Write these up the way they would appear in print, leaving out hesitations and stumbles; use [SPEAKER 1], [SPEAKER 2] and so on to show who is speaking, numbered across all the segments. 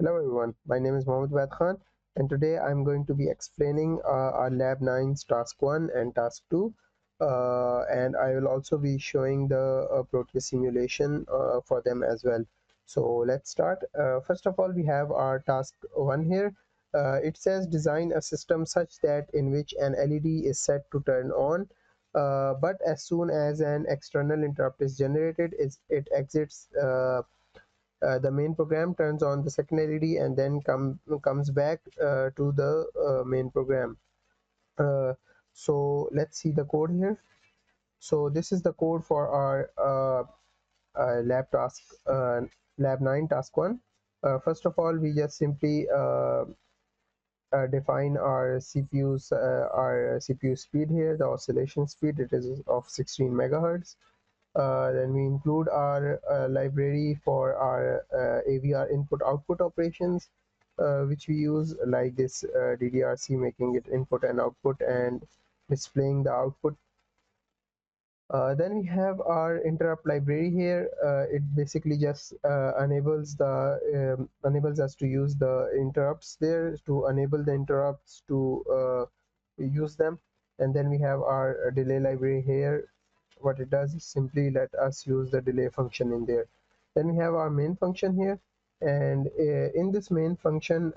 [SPEAKER 1] Hello everyone, my name is Mohammed Waid Khan and today I'm going to be explaining our Lab 9's Task 1 and Task 2 and I will also be showing the Proteus simulation for them as well. So let's start. First of all, we have our Task 1 here. It says design a system such that in which an LED is set to turn on but as soon as an external interrupt is generated, it exits the main program, turns on the second LED, and then comes back to the main program. Uh, so let's see the code here. So this is the code for our lab 9 task 1. First of all, we just simply define our CPU speed here, the oscillation speed. It is of 16 megahertz. Then we include our library for our AVR input output operations, which we use like this DDRC, making it input and output and displaying the output. Then we have our interrupt library here. It basically just enables us to use the interrupts there, to enable the interrupts to use them. And then we have our delay library here. What it does is simply let us use the delay function in there. Then we have our main function here, and in this main function,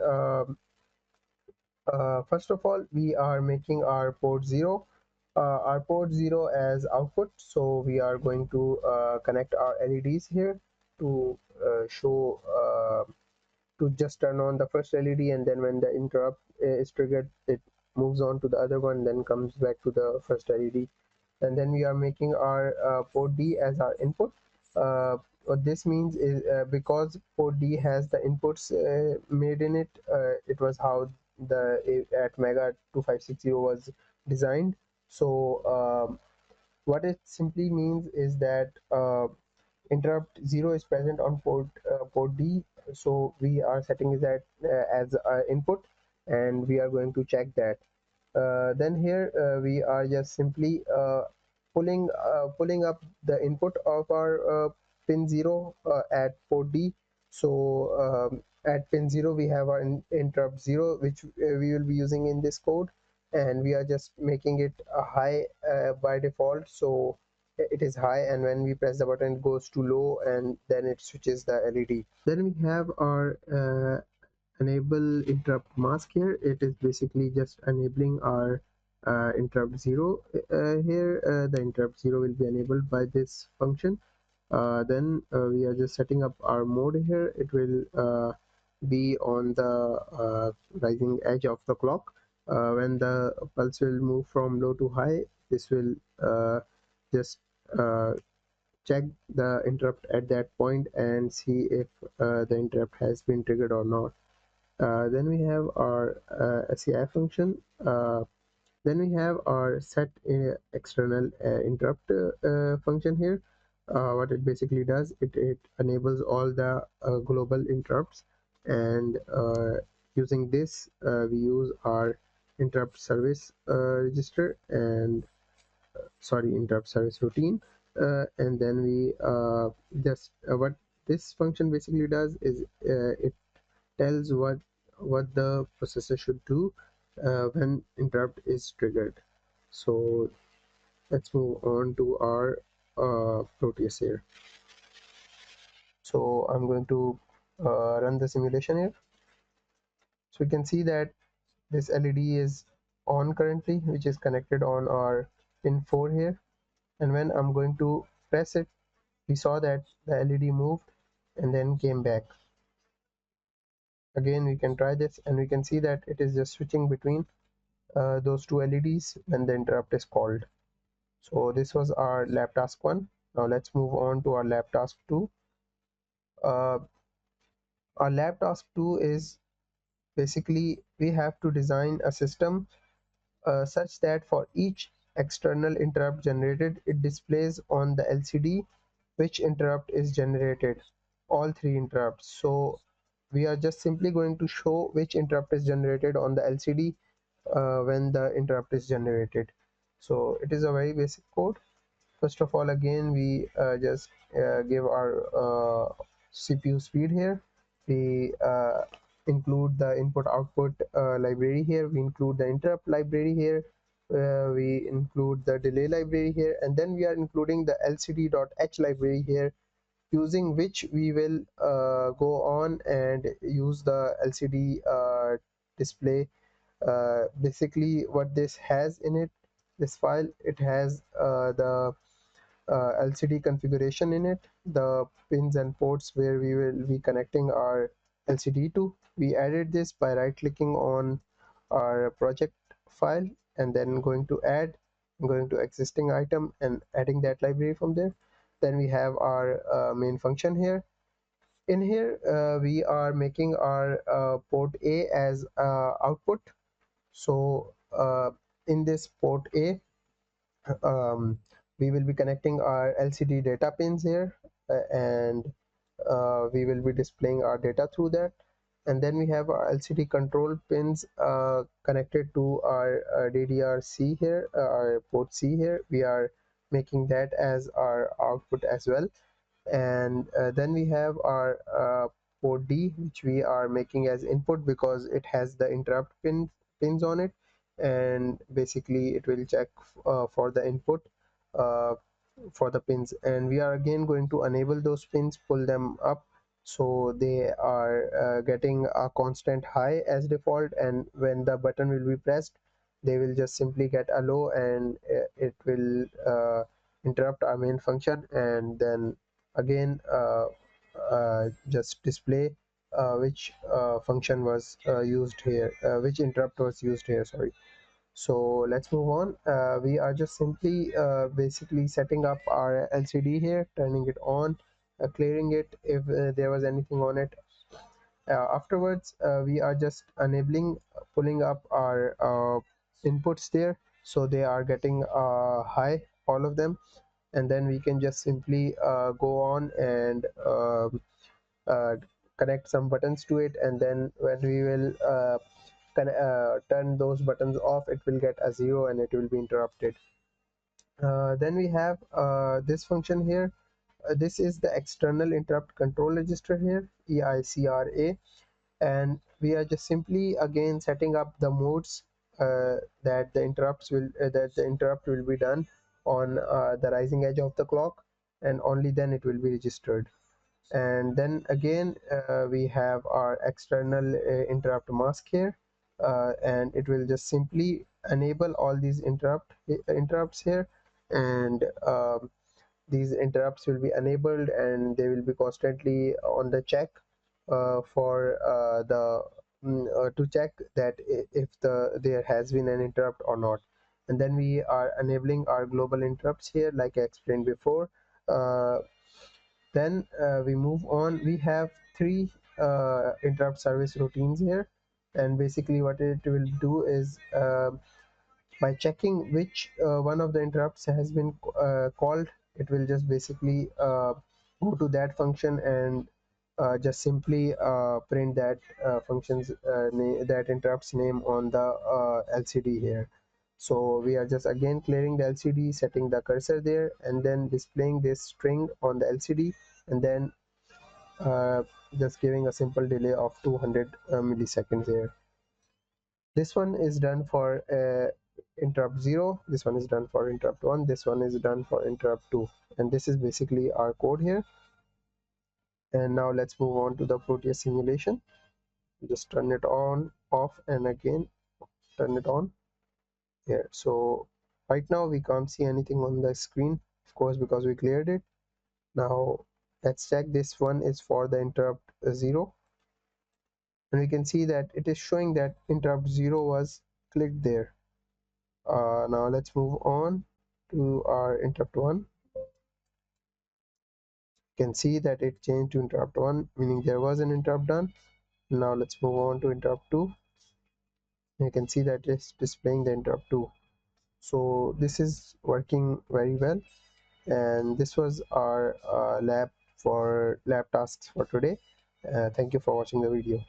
[SPEAKER 1] first of all, we are making our port 0 as output. So we are going to connect our LEDs here to show to just turn on the first LED, and then when the interrupt is triggered, it moves on to the other one, then comes back to the first LED. And then we are making our port D as our input. What this means is because port D has the inputs made in it, it was how the at Mega 2560 was designed. So what it simply means is that interrupt 0 is present on port D, so we are setting that as input, and we are going to check that. Then here we are just simply pulling up the input of our pin 0 at port D. So at pin 0 we have our interrupt 0, which we will be using in this code, and we are just making it a high by default. So it is high, and when we press the button it goes to low, and then it switches the LED. Then we have our enable interrupt mask here. It is basically just enabling our interrupt 0 here. The interrupt 0 will be enabled by this function. Then we are just setting up our mode here. It will be on the rising edge of the clock. When the pulse will move from low to high, this will just check the interrupt at that point and see if the interrupt has been triggered or not. Then we have our SCI function. Then we have our set external interrupt function here. What it basically does, it enables all the global interrupts, and using this we use our interrupt service register and interrupt service routine, and then we just what this function basically does is it tells what the processor should do when interrupt is triggered. So let's move on to our Proteus here. So I'm going to run the simulation here. So we can see that this LED is on currently, which is connected on our pin 4 here, and when I'm going to press it, we saw that the LED moved and then came back. Again, we can try this, and we can see that it is just switching between those two LEDs when the interrupt is called. So this was our lab task 1. Now let's move on to our lab task 2. Uh, our lab task 2 is basically we have to design a system such that for each external interrupt generated, it displays on the LCD which interrupt is generated, all three interrupts. So we are just simply going to show which interrupt is generated on the LCD when the interrupt is generated. So it is a very basic code. First of all, again we just give our CPU speed here. we include the input output library here, we include the interrupt library here, we include the delay library here, and then we are including the lcd.h library here, using which we will go on and use the lcd display. Basically what this has in it, this file, it has the LCD configuration in it, the pins and ports where we will be connecting our LCD to. We added this by right clicking on our project file and then going to add, going to existing item and adding that library from there. Then we have our main function here. In here we are making our port A as output. So in this port A, we will be connecting our LCD data pins here, and we will be displaying our data through that. And then we have our LCD control pins connected to our DDR-C here, our port C here. We are making that as our output as well. And then we have our port D, which we are making as input because it has the interrupt pins on it, and basically it will check for the input uh, for the pins, and we are again going to enable those pins, pull them up so they are getting a constant high as default, and when the button will be pressed they will just simply get a low, and it will interrupt our main function, and then again just display which function was used here, which interrupt was used here, sorry. So let's move on. We are just simply basically setting up our LCD here, turning it on, clearing it if there was anything on it. Afterwards we are just enabling, pulling up our inputs there so they are getting high, all of them, and then we can just simply go on and uh, connect some buttons to it, and then when we will turn those buttons off, it will get a zero and it will be interrupted. Then we have this function here. This is the external interrupt control register here, EICRA, and we are just simply again setting up the modes that the interrupt will be done on the rising edge of the clock, and only then it will be registered. And then again we have our external interrupt mask here, and it will just simply enable all these interrupts here, and these interrupts will be enabled and they will be constantly on the check for to check that if there has been an interrupt or not. And then we are enabling our global interrupts here like I explained before. Then we move on. We have three interrupt service routines here, and basically what it will do is by checking which one of the interrupts has been called, it will just basically go to that function and just simply print that that interrupts name on the LCD here. So we are just again clearing the LCD, setting the cursor there, and then displaying this string on the LCD, and then uh, just giving a simple delay of 200 milliseconds here. This one is done for interrupt 0, this one is done for interrupt 1, this one is done for interrupt 2, and this is basically our code here. And now let's move on to the Proteus simulation. Just turn it on, off, and again turn it on here. So right now we can't see anything on the screen, of course, because we cleared it. Now let's check. This one is for the interrupt 0, and we can see that it is showing that interrupt 0 was clicked there. Now let's move on to our interrupt 1. You can see that it changed to interrupt 1, meaning there was an interrupt done. Now let's move on to interrupt 2. You can see that it's displaying the interrupt 2. So this is working very well, and this was our lab tasks for today. Thank you for watching the video.